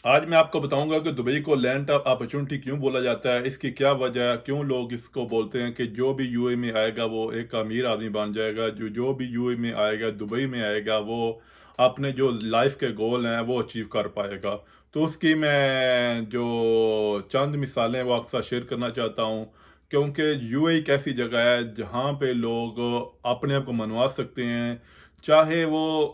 आज मैं आपको बताऊंगा कि दुबई को लैंड ऑफ अपॉर्चुनिटी क्यों बोला जाता है, इसकी क्या वजह है, क्यों लोग इसको बोलते हैं कि जो भी यूएई में आएगा वो एक अमीर आदमी बन जाएगा, जो जो भी यूएई में आएगा, दुबई में आएगा, वो अपने जो लाइफ के गोल हैं वो अचीव कर पाएगा। तो उसकी मैं जो चंद मिसालें हैं वो आपके साथ शेयर करना चाहता हूँ, क्योंकि यूएई एक ऐसी जगह है जहाँ पे लोग अपने आप को मनवा सकते हैं, चाहे वो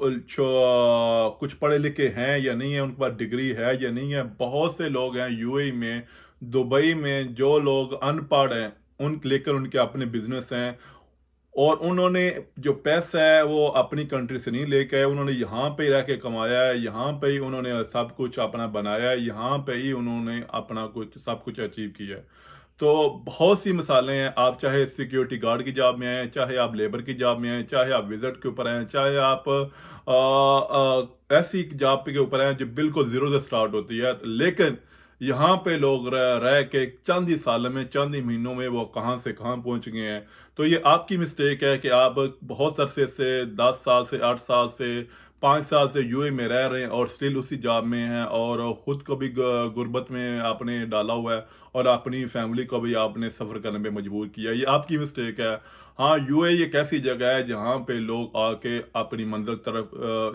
कुछ पढ़े लिखे हैं या नहीं है, उनके पास डिग्री है या नहीं है। बहुत से लोग हैं यूएई में, दुबई में, जो लोग अनपढ़ हैं, उन लेकर उनके अपने बिजनेस हैं, और उन्होंने जो पैसा है वो अपनी कंट्री से नहीं लेके आए, उन्होंने यहाँ पे ही रह के कमाया है, यहाँ पे ही उन्होंने सब कुछ अपना बनाया है, यहाँ पे ही उन्होंने अपना कुछ सब कुछ अचीव किया है। तो बहुत सी मिसालें हैं, आप चाहे सिक्योरिटी गार्ड की जॉब में आए, चाहे आप लेबर की जॉब में आए, चाहे आप विजिट के ऊपर आए, चाहे आप ऐसी जॉब के ऊपर आए जो बिल्कुल जीरो से स्टार्ट होती है, लेकिन यहाँ पे लोग रह के चंद ही सालों में, चंद ही महीनों में वो कहाँ से कहाँ पहुंच गए हैं। तो ये आपकी मिस्टेक है कि आप बहुत अरसे से 10 साल से, 8 साल से, 5 साल से यूए में रह रहे हैं और स्टिल उसी जॉब में हैं, और खुद को भी गुर्बत में आपने डाला हुआ है और अपनी फैमिली को भी आपने सफ़र करने में मजबूर किया। ये आपकी मिस्टेक है। हाँ, यूएई एक ऐसी जगह है जहाँ पे लोग आके अपनी मंजिल तरफ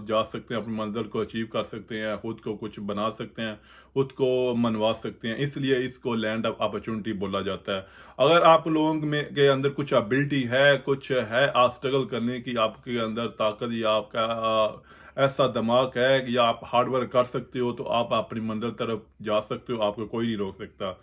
जा सकते हैं, अपनी मंजिल को अचीव कर सकते हैं, खुद को कुछ बना सकते हैं, खुद को मनवा सकते हैं, इसलिए इसको लैंड ऑफ अपॉर्चुनिटी बोला जाता है। अगर आप लोगों में के अंदर कुछ एबिलिटी है, कुछ है आप स्ट्रगल करने की, आपके अंदर ताकत, या आपका ऐसा दिमाग है या आप हार्ड वर्क कर सकते हो, तो आप अपनी मंजिल तरफ जा सकते हो, आपको कोई नहीं रोक सकता।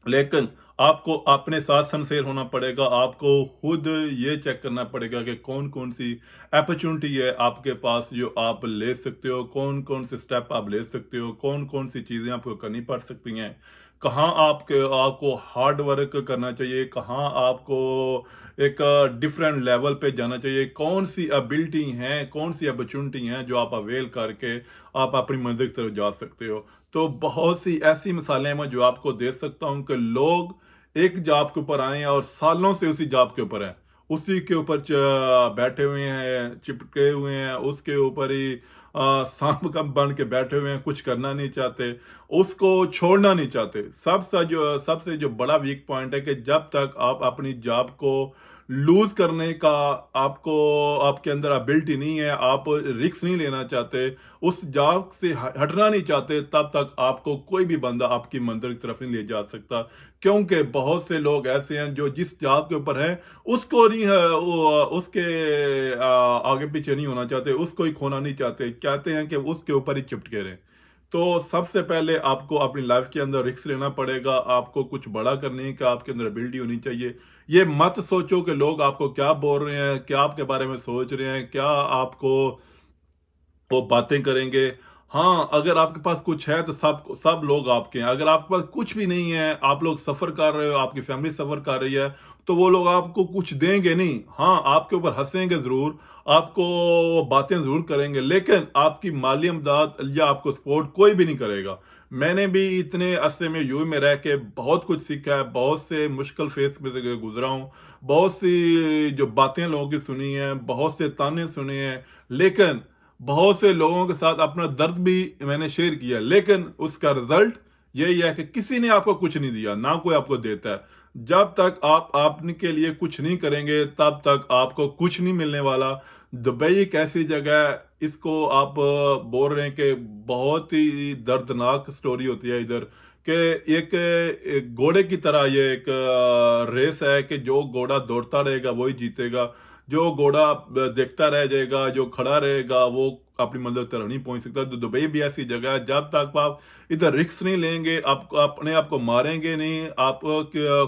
लेकिन आपको अपने साथ सिंसियर होना पड़ेगा, आपको खुद ये चेक करना पड़ेगा कि कौन कौन सी अपॉर्चुनिटी है आपके पास जो आप ले सकते हो, कौन कौन से स्टेप आप ले सकते हो, कौन कौन सी चीज़ें आपको करनी पड़ सकती हैं, कहाँ आपको हार्ड वर्क करना चाहिए, कहाँ आपको एक डिफरेंट लेवल पे जाना चाहिए, कौन सी एबिलिटी हैं, कौन सी अपॉर्चुनिटी हैं जो आप अवेल करके आप अपनी मंजिल की तरफ जा सकते हो। तो बहुत सी ऐसी मिसालें हैं मैं जो आपको दे सकता हूं कि लोग एक जॉब के ऊपर आए हैं और सालों से उसी जॉब के ऊपर हैं, उसी के ऊपर बैठे हुए हैं, चिपके हुए हैं, उसके ऊपर ही सांप का बन के बैठे हुए हैं, कुछ करना नहीं चाहते, उसको छोड़ना नहीं चाहते। सबसे जो बड़ा वीक पॉइंट है कि जब तक आप अपनी जॉब को लूज करने का आपको आपके अंदर एबिलिटी नहीं है, आप रिस्क नहीं लेना चाहते, उस जॉब से हटना नहीं चाहते, तब तक आपको कोई भी बंदा आपकी मंजिल की तरफ नहीं ले जा सकता। क्योंकि बहुत से लोग ऐसे हैं जो जिस जॉब के ऊपर हैं उसको नहीं है, उसके आगे पीछे नहीं होना चाहते, उसको ही खोना नहीं चाहते, कहते हैं कि उसके ऊपर ही चिपके रहें। तो सबसे पहले आपको अपनी लाइफ के अंदर रिस्क लेना पड़ेगा, आपको कुछ बड़ा करने का आपके अंदर एबिलिटी होनी चाहिए। ये मत सोचो कि लोग आपको क्या बोल रहे हैं, क्या आपके बारे में सोच रहे हैं, क्या आपको वो बातें करेंगे। हाँ, अगर आपके पास कुछ है तो सब लोग आपके हैं। अगर आपके पास कुछ भी नहीं है, आप लोग सफ़र कर रहे हो, आपकी फैमिली सफ़र कर रही है, तो वो लोग आपको कुछ देंगे नहीं। हाँ, आपके ऊपर हँसेंगे ज़रूर, आपको बातें ज़रूर करेंगे, लेकिन आपकी माली इमदाद या आपको सपोर्ट कोई भी नहीं करेगा। मैंने भी इतने अरसे में यूएई में रह के बहुत कुछ सीखा है, बहुत से मुश्किल फेस में से गुज़रा हूँ, बहुत सी जो बातें लोगों की सुनी हैं, बहुत से ताने सुने हैं, लेकिन बहुत से लोगों के साथ अपना दर्द भी मैंने शेयर किया, लेकिन उसका रिजल्ट यही है कि किसी ने आपको कुछ नहीं दिया, ना कोई आपको देता है। जब तक आप आपने के लिए कुछ नहीं करेंगे, तब तक आपको कुछ नहीं मिलने वाला। दुबई एक ऐसी जगह है, इसको आप बोल रहे हैं कि बहुत ही दर्दनाक स्टोरी होती है इधर, कि एक घोड़े की तरह ये एक रेस है कि जो घोड़ा दौड़ता रहेगा वही जीतेगा, जो घोड़ा देखता रह जाएगा, जो खड़ा रहेगा वो अपनी मंजिल तरफ नहीं पहुंच सकता। तो दुबई भी ऐसी जगह है, जब तक आप इधर रिस्क नहीं लेंगे, आप अपने आप को मारेंगे नहीं, आप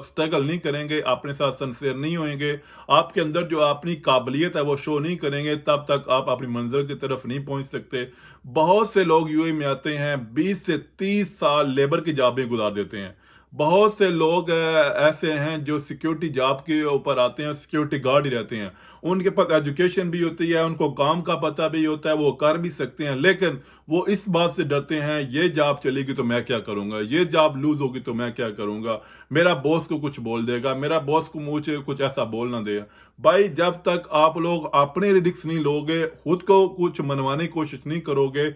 स्ट्रगल नहीं करेंगे, अपने साथ सिंसियर नहीं होंगे, आपके अंदर जो अपनी काबिलियत है वो शो नहीं करेंगे, तब तक आप अपनी मंजिल की तरफ नहीं पहुंच सकते। बहुत से लोग यूएई में आते हैं, 20 से 30 साल लेबर की जॉब में गुजार देते हैं। बहुत से लोग ऐसे हैं जो सिक्योरिटी जॉब के ऊपर आते हैं, सिक्योरिटी गार्ड ही रहते हैं, उनके पास एजुकेशन भी होती है, उनको काम का पता भी होता है, वो कर भी सकते हैं, लेकिन वो इस बात से डरते हैं ये जॉब चलेगी तो मैं क्या करूंगा, ये जॉब लूज होगी तो मैं क्या करूंगा, मेरा बॉस को कुछ बोल देगा, मेरा बॉस को मुझे कुछ ऐसा बोल ना दे। भाई, जब तक आप लोग अपने रिस्क नहीं लोगे, खुद को कुछ मनवाने की कोशिश नहीं करोगे,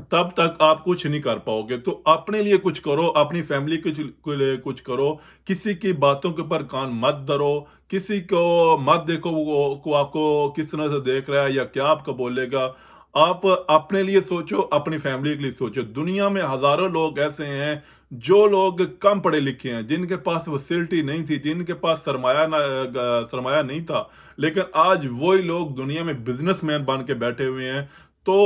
तब तक आप कुछ नहीं कर पाओगे। तो अपने लिए कुछ करो, अपनी फैमिली के लिए कुछ करो, किसी की बातों के ऊपर कान मत धरो, किसी को मत देखो वो को आपको किस तरह से देख रहा है या क्या आपको बोलेगा। आप अपने लिए सोचो, अपनी फैमिली के लिए सोचो। दुनिया में हज़ारों लोग ऐसे हैं, जो लोग कम पढ़े लिखे हैं, जिनके पास फैसिलिटी नहीं थी, जिनके पास सरमाया नहीं था, लेकिन आज वही लोग दुनिया में बिज़नेसमैन बन के बैठे हुए हैं। तो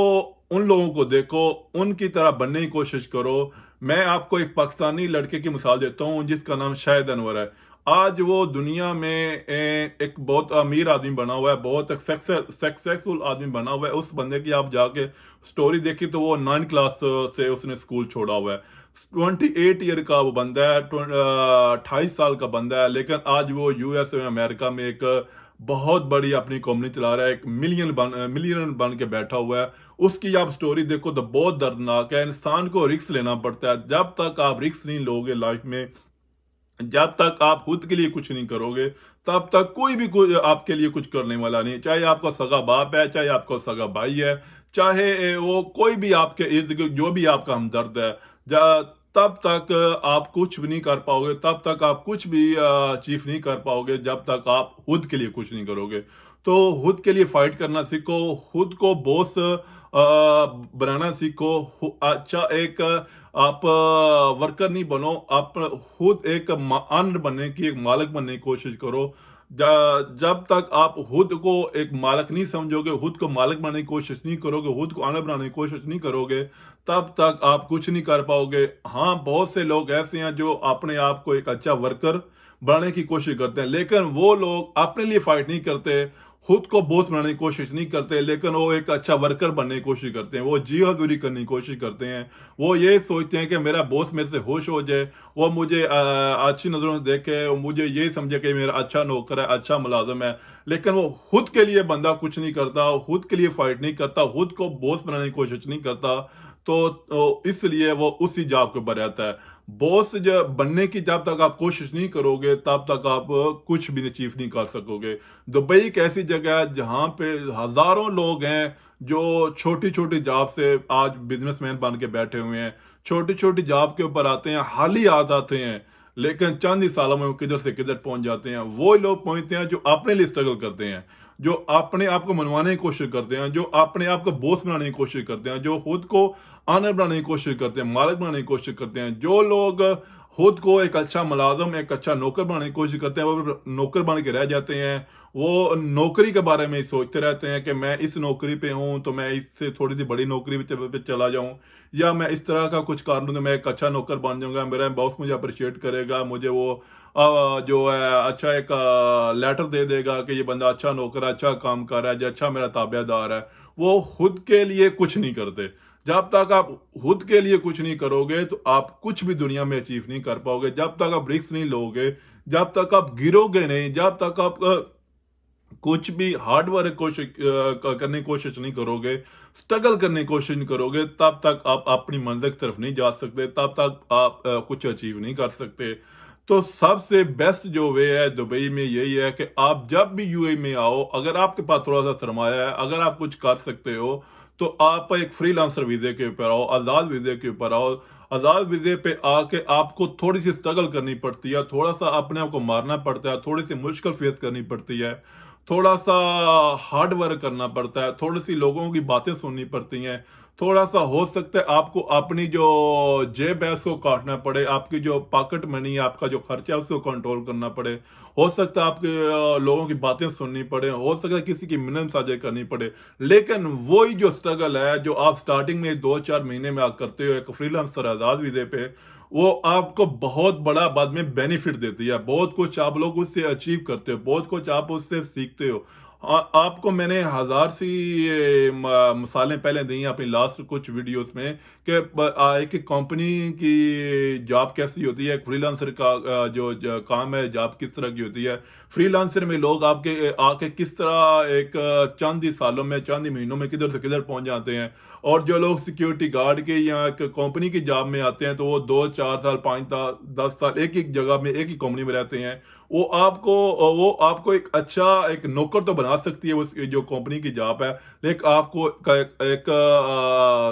उन लोगों को देखो, उनकी तरह बनने की कोशिश करो। मैं आपको एक पाकिस्तानी लड़के की मिसाल देता हूँ जिसका नाम शाहिद अनवर है। आज वो दुनिया में एक बहुत अमीर आदमी बना हुआ है, बहुत एक सक्सेसफुल आदमी बना हुआ है। उस बंदे की आप जाके स्टोरी देखी तो वो 9 क्लास से उसने स्कूल छोड़ा हुआ है। 28 ईयर का वो बंदा है, 28 साल का बंदा है, लेकिन आज वो यूएस में, अमेरिका में एक बहुत बड़ी अपनी कंपनी चला रहा है, एक मिलियन बन के बैठा हुआ है। उसकी आप स्टोरी देखो तो बहुत दर्दनाक है। इंसान को रिस्क लेना पड़ता है। जब तक आप रिस्क नहीं लोगे लाइफ में, जब तक आप खुद के लिए कुछ नहीं करोगे, तब तक कोई भी आपके लिए कुछ करने वाला नहीं है। चाहे आपका सगा बाप है, चाहे आपका सगा भाई है, चाहे वो कोई भी आपके इर्द गिर्द जो भी आपका हमदर्द है, तब तक आप कुछ भी नहीं कर पाओगे। तब तक आप कुछ भी अचीव नहीं कर पाओगे जब तक आप खुद के लिए कुछ नहीं करोगे। तो खुद के लिए फाइट करना सीखो, खुद को बॉस बनाना सीखो। अच्छा एक आप वर्कर नहीं बनो, आप खुद एक अनर बनने की, एक मालिक बनने की कोशिश करो। जब तक आप खुद को एक मालिक नहीं समझोगे, खुद को मालिक बनाने की कोशिश नहीं करोगे, खुद को अनर बनाने की कोशिश नहीं करोगे, तब तक आप कुछ नहीं कर पाओगे। हाँ, बहुत से लोग ऐसे हैं जो अपने आप को एक अच्छा वर्कर बनाने की कोशिश करते हैं, लेकिन वो लोग अपने लिए फाइट नहीं करते, खुद को बॉस बनाने की कोशिश नहीं करते, लेकिन वो एक अच्छा वर्कर बनने की कोशिश करते हैं। वो जी हजूरी करने की कोशिश करते हैं। वो ये सोचते हैं कि मेरा बॉस मेरे से खुश हो जाए, वो मुझे अच्छी नज़रों से देखे, वो मुझे ये समझे कि मेरा अच्छा नौकर है, अच्छा मुलाजिम है। लेकिन वो खुद के लिए बंदा कुछ नहीं करता, खुद के लिए फाइट नहीं करता, खुद को बॉस बनाने की कोशिश नहीं करता। तो इसलिए वो उसी जॉब के ऊपर रहता है। बॉस जब बनने की जब तक आप कोशिश नहीं करोगे, तब तक आप कुछ भी अचीव नहीं कर सकोगे। दुबई एक ऐसी जगह है जहां पे हजारों लोग हैं जो छोटी छोटी जॉब से आज बिजनेसमैन बन के बैठे हुए हैं। छोटी छोटी जॉब के ऊपर आते हैं, हाल ही आ जाते हैं, लेकिन चंद ही सालों में वो किधर से किधर पहुंच जाते हैं। वो लोग पहुंचते हैं जो अपने लिए स्ट्रगल करते हैं, जो अपने आप को मनवाने की कोशिश करते हैं, जो अपने आप को बॉस बनाने की कोशिश करते हैं, जो खुद को आनर बनाने की कोशिश करते हैं, मालिक बनाने की कोशिश करते हैं। जो लोग खुद को एक अच्छा मुलाजिम, एक अच्छा नौकर बनाने की कोशिश करते हैं, वो नौकर बन के रह जाते हैं। वो नौकरी के बारे में ही सोचते रहते हैं कि मैं इस नौकरी पे हूं तो मैं इससे थोड़ी सी बड़ी नौकरी पे चला जाऊं, या मैं इस तरह का कुछ कर लूं तो मैं एक अच्छा नौकर बन जाऊंगा, मेरा बॉस मुझे अप्रिशिएट करेगा, मुझे वो जो है अच्छा एक लेटर दे देगा कि ये बंदा अच्छा नौकर है, अच्छा काम कर रहा है, जो अच्छा मेरा ताबेदार है। वो खुद के लिए कुछ नहीं करते। जब तक आप खुद के लिए कुछ नहीं करोगे तो आप कुछ भी दुनिया में अचीव नहीं कर पाओगे। जब तक आप रिस्क नहीं लोगे, जब तक आप गिरोगे नहीं, जब तक आप कुछ भी हार्ड वर्क करने की कोशिश नहीं करोगे, स्ट्रगल करने की कोशिश नहीं करोगे, तब तक आप अपनी मंजिल की तरफ नहीं जा सकते, तब तक आप कुछ अचीव नहीं कर सकते। तो सबसे बेस्ट जो वे है दुबई में यही है कि आप जब भी यूएई में आओ, अगर आपके पास थोड़ा सा सरमाया है, अगर आप कुछ कर सकते हो, तो आप एक फ्रीलांसर वीजे के ऊपर आओ, आजाद वीजे के ऊपर आओ। आजाद वीजे पे आके आपको थोड़ी सी स्ट्रगल करनी पड़ती है, थोड़ा सा अपने आप को मारना पड़ता है, थोड़ी सी मुश्किल फेस करनी पड़ती है, थोड़ा सा हार्ड वर्क करना पड़ता है, थोड़ी सी लोगों की बातें सुननी पड़ती हैं, थोड़ा सा हो सकता है आपको अपनी जो जेब है उसको काटना पड़े, आपकी जो पॉकेट मनी है, आपका जो खर्चा है उसको कंट्रोल करना पड़े। हो सकता है आपके लोगों की बातें सुननी पड़े, हो सकता है किसी की मिन्नत साझे करनी पड़े, लेकिन वही जो स्ट्रगल है जो आप स्टार्टिंग में 2-4 महीने में आप करते हो एक फ्रीलांसर आजाद वीजे पे, वो आपको बहुत बड़ा बाद में बेनिफिट देती है। बहुत कुछ आप लोग उससे अचीव करते हो, बहुत कुछ आप उससे सीखते हो। आपको मैंने हजार सी मिसालें पहले दी हैं अपनी लास्ट कुछ वीडियोस में कि एक कंपनी की जॉब कैसी होती है, एक फ्रीलांसर का जो काम है, जॉब किस तरह की होती है। फ्रीलांसर में लोग आपके आके किस तरह एक चंद ही सालों में, चंद ही महीनों में किधर से किधर पहुंच जाते हैं। और जो लोग सिक्योरिटी गार्ड के या एक कंपनी की जॉब में आते हैं तो वो 2-4 साल, 5 साल, 10 साल एक ही जगह में, एक ही कंपनी में रहते हैं। वो आपको एक अच्छा एक नौकर तो बना बना सकती है उस जो कंपनी की जॉब है, लेकिन आपको एक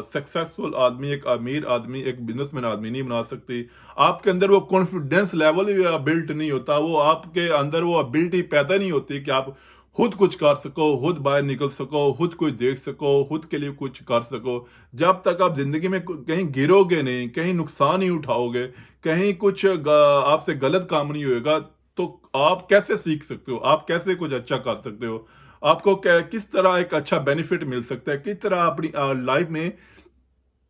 सक्सेसफुल आदमी, एक अमीर आदमी, एक बिजनेसमैन आदमी नहीं बना सकती। आपके अंदर वो कॉन्फिडेंस लेवल बिल्ट नहीं होता, वो आपके अंदर वो एबिलिटी पैदा नहीं होती कि आप खुद कुछ कर सको, खुद बाहर निकल सको, खुद कुछ देख सको, खुद के लिए कुछ कर सको। जब तक आप जिंदगी में कहीं गिरोगे नहीं, कहीं नुकसान नहीं उठाओगे, कहीं कुछ आपसे गलत काम नहीं होएगा, तो आप कैसे सीख सकते हो, आप कैसे कुछ अच्छा कर सकते हो, आपको किस तरह एक अच्छा बेनिफिट मिल सकता है, किस तरह अपनी लाइफ में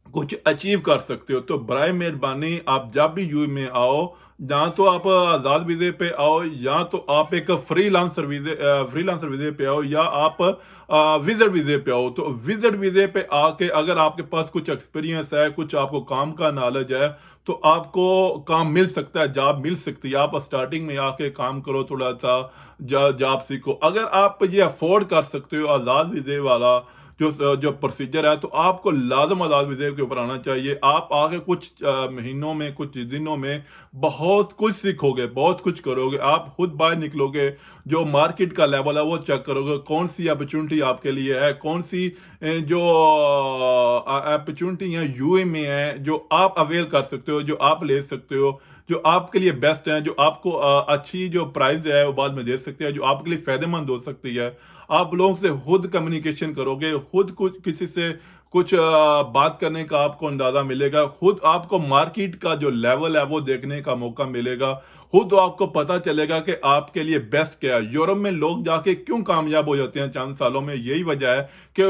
कुछ अचीव कर सकते हो। तो बराए मेहरबानी आप जब भी यूए में आओ, या तो आप आज़ाद वीज़े पे आओ, या तो आप एक फ्रीलांसर वीज़े पे आओ, या आप विजिट वीज़े पे आओ। तो विजिट वीज़े पे आके अगर आपके पास कुछ एक्सपीरियंस है, कुछ आपको काम का नॉलेज है, तो आपको काम मिल सकता है, जॉब मिल सकती है। आप स्टार्टिंग में आके काम करो, थोड़ा सा जॉब सीखो। अगर आप ये अफोर्ड कर सकते हो आज़ाद वीज़े वाला जो प्रोसीजर है, तो आपको लाजम आज़ाद वीज़े के ऊपर आना चाहिए। आप आगे कुछ महीनों में, कुछ दिनों में बहुत कुछ सीखोगे, बहुत कुछ करोगे, आप खुद बाहर निकलोगे, जो मार्केट का लेवल है वो चेक करोगे, कौन सी अपॉर्चुनिटी आपके लिए है, कौन सी जो अपॉर्चुनिटी है यूए में है जो आप अवेल कर सकते हो, जो आप ले सकते हो, जो आपके लिए बेस्ट है, जो आपको अच्छी जो प्राइस है वो बाद में दे सकते हैं, जो आपके लिए फायदेमंद हो सकती है। आप लोगों से खुद कम्युनिकेशन करोगे, खुद कुछ किसी से कुछ बात करने का आपको अंदाजा मिलेगा, खुद आपको मार्केट का जो लेवल है वो देखने का मौका मिलेगा, खुद आपको पता चलेगा कि आपके लिए बेस्ट क्या है। यूरोप में लोग जाके क्यों कामयाब हो जाते हैं चंद सालों में, यही वजह है कि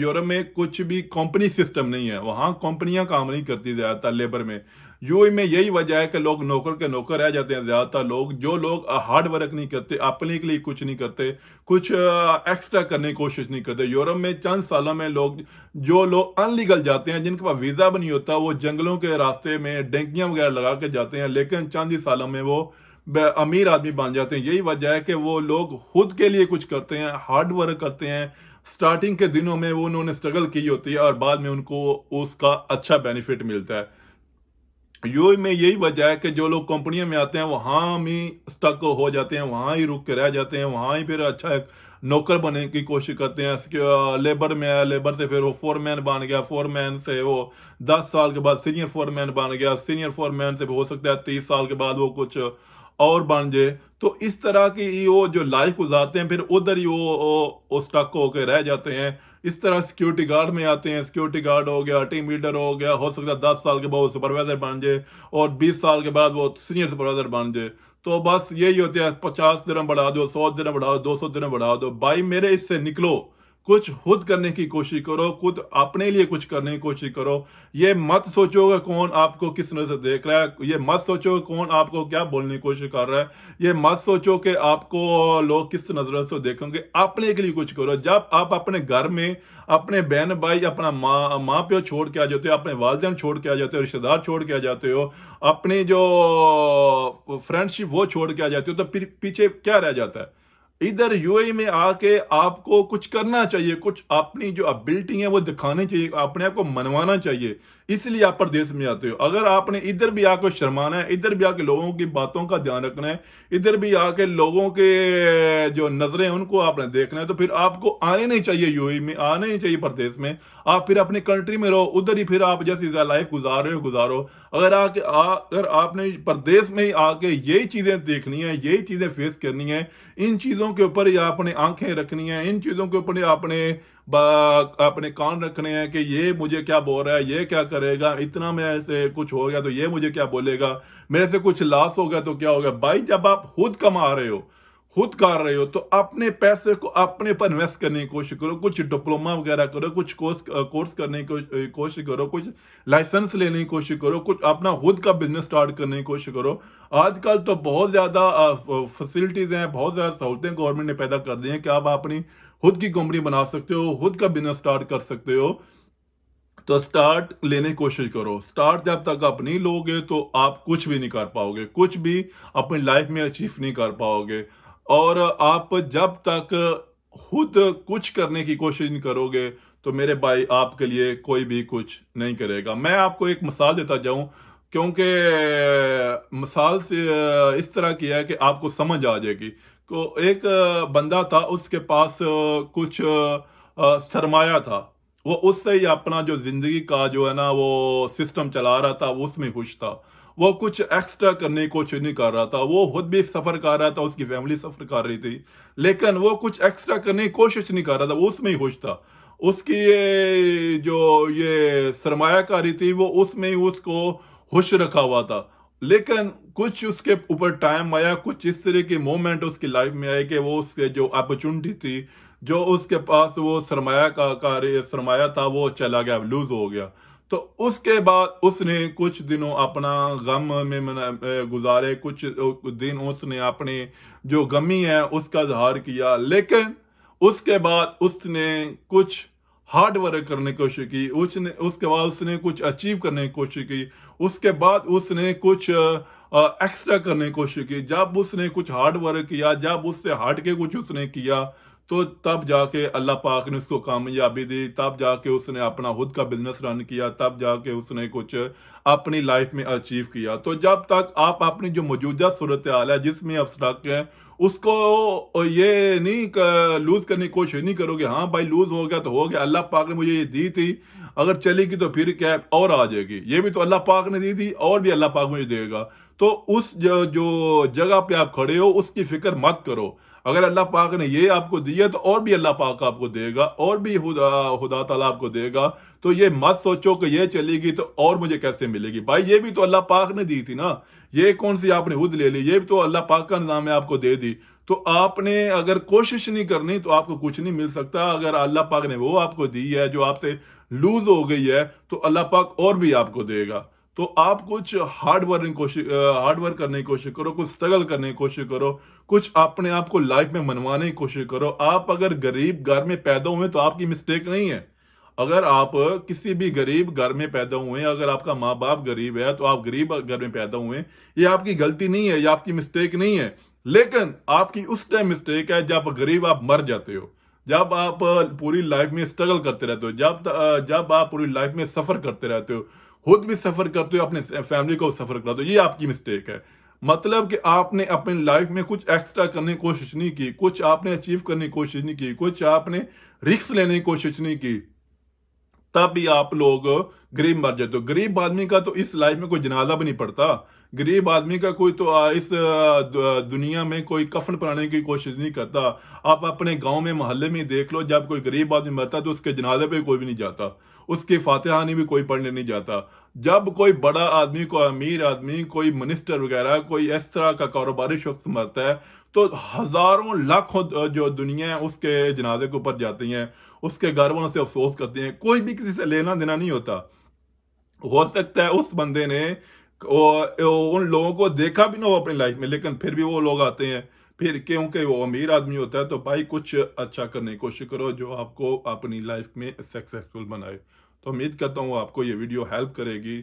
यूरोप में कुछ भी कंपनी सिस्टम नहीं है, वहां कंपनियां काम नहीं करती ज्यादातर लेबर में। यूएई में यही वजह है कि लोग नौकर के नौकर रह जाते हैं ज्यादातर लोग, जो लोग हार्ड वर्क नहीं करते, अपने के लिए कुछ नहीं करते, कुछ एक्स्ट्रा करने की कोशिश नहीं करते। यूरोप में चंद सालों में जो लोग अनलीगल जाते हैं, जिनके पास वीजा भी नहीं होता, वो जंगलों के रास्ते में डेंकियां वगैरह लगा के जाते हैं, लेकिन चंद ही सालों में वो अमीर आदमी बन जाते हैं। यही वजह है कि वो लोग खुद के लिए कुछ करते हैं, हार्ड वर्क करते हैं। स्टार्टिंग के दिनों में वो उन्होंने स्ट्रगल की होती है और बाद में उनको उसका अच्छा बेनिफिट मिलता है। यूएई में यही वजह है कि जो लोग कंपनियों में आते हैं वहां ही स्टक हो जाते हैं, वहां ही रुक के रह जाते हैं, वहां ही फिर अच्छा एक नौकर बनने की कोशिश करते हैं। लेबर में आया, लेबर से फिर वो फोरमैन बन गया, फोरमैन से वो 10 साल के बाद सीनियर फोरमैन बन गया, सीनियर फोरमैन से हो सकता है 30 साल के बाद वो कुछ और बन जाए। तो इस तरह की वो जो लाइफ गुजारते हैं, फिर उधर ही वो स्टक होकर रह जाते हैं। इस तरह सिक्योरिटी गार्ड में आते हैं, सिक्योरिटी गार्ड हो गया, टीम लीडर हो गया, हो सकता है 10 साल के बाद वो सुपरवाइजर बन जाए, और 20 साल के बाद वो सीनियर सुपरवाइजर बन जाए। तो बस यही होता है, 50 दिन बढ़ा दो, 100 दिन बढ़ा दो, 200 दिन बढ़ा दो। भाई मेरे इससे निकलो, कुछ खुद करने की कोशिश करो, खुद अपने लिए कुछ करने की कोशिश करो। ये मत सोचो कि कौन आपको किस नजर से देख रहा है, ये मत सोचो कि कौन आपको क्या बोलने की कोशिश कर रहा है, ये मत सोचो कि आपको लोग किस नजर से देखेंगे। अपने के लिए कुछ करो। जब आप अपने घर में अपने बहन भाई, अपना माँ प्यो छोड़ के आ जाते हो, अपने वालिदैन छोड़ के आ जाते हो, रिश्तेदार छोड़ के आ जाते हो, अपनी जो फ्रेंडशिप वो छोड़ के आ जाते हो, तो फिर पीछे क्या रह जाता है? इधर यूएई में आके आपको कुछ करना चाहिए, कुछ अपनी जो एबिलिटी है वो दिखानी चाहिए, अपने आप को मनवाना चाहिए, इसलिए आप परदेश में आते हो। अगर आपने इधर भी आकर शर्माना है, इधर भी आके लोगों की बातों का ध्यान रखना है, इधर भी आके लोगों के जो नजरें उनको आपने देखना है, तो फिर आपको आने नहीं चाहिए यूएई में, आने नहीं चाहिए परदेश में। आप फिर अपनी कंट्री में रहो, उधर ही फिर आप जैसी लाइफ गुजार रहे हो गुजारो। अगर आपने परदेश में ही आके यही चीजें देखनी है, यही चीजें फेस करनी है, इन चीजों के ऊपर ही आपने आंखें रखनी है, इन चीजों के ऊपर ही अपने कान रखने हैं कि ये मुझे क्या बोल रहा है, ये क्या करेगा, इतना मेरे से कुछ हो गया तो ये मुझे क्या बोलेगा, मेरे से कुछ लॉस हो गया तो क्या हो गया। भाई जब आप खुद कमा रहे हो, खुद कर रहे हो, तो अपने पैसे को अपने पर इन्वेस्ट करने की कोशिश करो, कुछ डिप्लोमा वगैरह करो, कुछ कोर्स करने की कोशिश करो, कुछ लाइसेंस लेने की कोशिश करो, कुछ अपना खुद का बिजनेस स्टार्ट करने की कोशिश करो। आजकल तो बहुत ज्यादा फैसिलिटीज हैं, बहुत ज्यादा सहूलतें गवर्नमेंट ने पैदा कर दी हैं कि आप अपनी खुद की कंपनी बना सकते हो, खुद का बिजनेस स्टार्ट कर सकते हो। तो स्टार्ट लेने की कोशिश करो। स्टार्ट जब तक आप नहीं लोगे तो आप कुछ भी नहीं कर पाओगे, कुछ भी अपनी लाइफ में अचीव नहीं कर पाओगे। और आप जब तक खुद कुछ करने की कोशिश नहीं करोगे, तो मेरे भाई आपके लिए कोई भी कुछ नहीं करेगा। मैं आपको एक मिसाल देता जाऊं, क्योंकि मिसाल से इस तरह की है कि आपको समझ आ जाएगी। को एक बंदा था, उसके पास कुछ सरमाया था। वो उससे ही अपना जो जिंदगी का जो है ना वो सिस्टम चला रहा था, वो उसमें खुश था। वो कुछ एक्स्ट्रा करने की कोशिश नहीं कर रहा था। वो खुद भी सफर कर रहा था, उसकी फैमिली सफर कर रही थी, लेकिन वो कुछ एक्स्ट्रा करने की कोशिश नहीं कर रहा था, वो उसमें ही खुश था। उसकी ये जो ये सरमायाकारी थी वो उसमें ही उसको खुश रखा हुआ था। लेकिन कुछ उसके ऊपर टाइम आया, कुछ इस तरह के मोमेंट उसकी लाइफ में आए कि वो उसके जो अपॉर्चुनिटी थी, जो उसके पास वो सरमाया था, वो चला गया, लूज हो गया। तो उसके बाद उसने कुछ दिनों अपना गम में गुजारे, कुछ दिन उसने अपने जो गमी है उसका इजहार किया। लेकिन उसके बाद उसने कुछ हार्ड वर्क करने की कोशिश की, उसके बाद उसने कुछ अचीव करने की कोशिश की, उसके बाद उसने कुछ एक्स्ट्रा करने की कोशिश की। जब उसने कुछ हार्ड वर्क किया, जब उससे हट के कुछ उसने किया, तो तब जाके अल्लाह पाक ने उसको कामयाबी दी, तब जाके उसने अपना खुद का बिजनेस रन किया, तब जाके उसने कुछ अपनी लाइफ में अचीव किया। तो जब तक आप अपनी जो मौजूदा सूरत हाल है जिसमें आप स्टक हैं, उसको ये नहीं लूज करने की कोशिश नहीं करोगे, हाँ भाई लूज हो गया तो हो गया, अल्लाह पाक ने मुझे ये दी थी, अगर चलेगी तो फिर क्या है, और आ जाएगी, ये भी तो अल्लाह पाक ने दी थी और भी अल्लाह पाक मुझे देगा। तो उस जो जगह पे आप खड़े हो उसकी फिक्र मत करो। अगर अल्लाह पाक ने ये आपको दिया तो और भी अल्लाह पाक आपको देगा, और भी खुदा ताला आपको देगा। तो ये मत सोचो कि ये चलेगी तो और मुझे कैसे मिलेगी, भाई ये भी तो अल्लाह पाक ने दी थी ना, ये कौन सी आपने खुद ले ली, ये भी तो अल्लाह पाक का निजाम है, आपको दे दी। तो आपने अगर कोशिश नहीं करनी तो आपको कुछ नहीं मिल सकता। अगर अल्लाह पाक ने वो आपको दी है जो आपसे लूज हो गई है, तो अल्लाह पाक और भी आपको देगा। तो आप कुछ हार्ड वर्क करने की कोशिश करो, कुछ स्ट्रगल करने की कोशिश करो, कुछ अपने आप को लाइफ में मनवाने की कोशिश करो। आप अगर गरीब घर में पैदा हुए तो आपकी मिस्टेक नहीं है। अगर आप किसी भी गरीब घर में पैदा हुए, अगर आपका माँ बाप गरीब है तो आप गरीब घर में पैदा हुए, ये आपकी गलती नहीं है, ये आपकी मिस्टेक नहीं है। लेकिन आपकी उस टाइम मिस्टेक है जब गरीब आप मर जाते हो, जब आप पूरी लाइफ में स्ट्रगल करते रहते हो, जब आप पूरी लाइफ में सफर करते रहते हो, खुद भी सफर करते हो, अपने फैमिली को सफर कराते हो, ये आपकी मिस्टेक है। मतलब कि आपने अपनी लाइफ में कुछ एक्स्ट्रा करने की कोशिश नहीं की, कुछ आपने अचीव करने की कोशिश नहीं की, कुछ आपने रिस्क लेने की कोशिश नहीं की, तब भी आप लोग गरीब मर जाते हो। गरीब आदमी का तो इस लाइफ में कोई जनाजा भी नहीं पड़ता। गरीब आदमी का कोई तो इस दुनिया में कोई कफन पहनाने की कोशिश नहीं करता। आप अपने गांव में मोहल्ले में देख लो, जब कोई गरीब आदमी मरता तो उसके जनाजे पे कोई भी नहीं जाता, उसकी फातिहानी भी कोई पढ़ने नहीं जाता। जब कोई बड़ा आदमी, कोई अमीर आदमी, कोई मिनिस्टर वगैरह, कोई इस तरह का कारोबारी शख्स मरता है, तो हजारों लाखों जो दुनिया है उसके जनाजे के ऊपर जाती हैं, उसके घर वालों से अफसोस करते हैं। कोई भी किसी से लेना देना नहीं होता। हो सकता है उस बंदे ने उन लोगों को देखा भी ना हो अपनी लाइफ में, लेकिन फिर भी वो लोग आते हैं। फिर क्योंकि वो अमीर आदमी होता है, तो भाई कुछ अच्छा करने की कोशिश करो जो आपको अपनी लाइफ में सक्सेसफुल बनाए। तो उम्मीद करता हूँ आपको ये वीडियो हेल्प करेगी।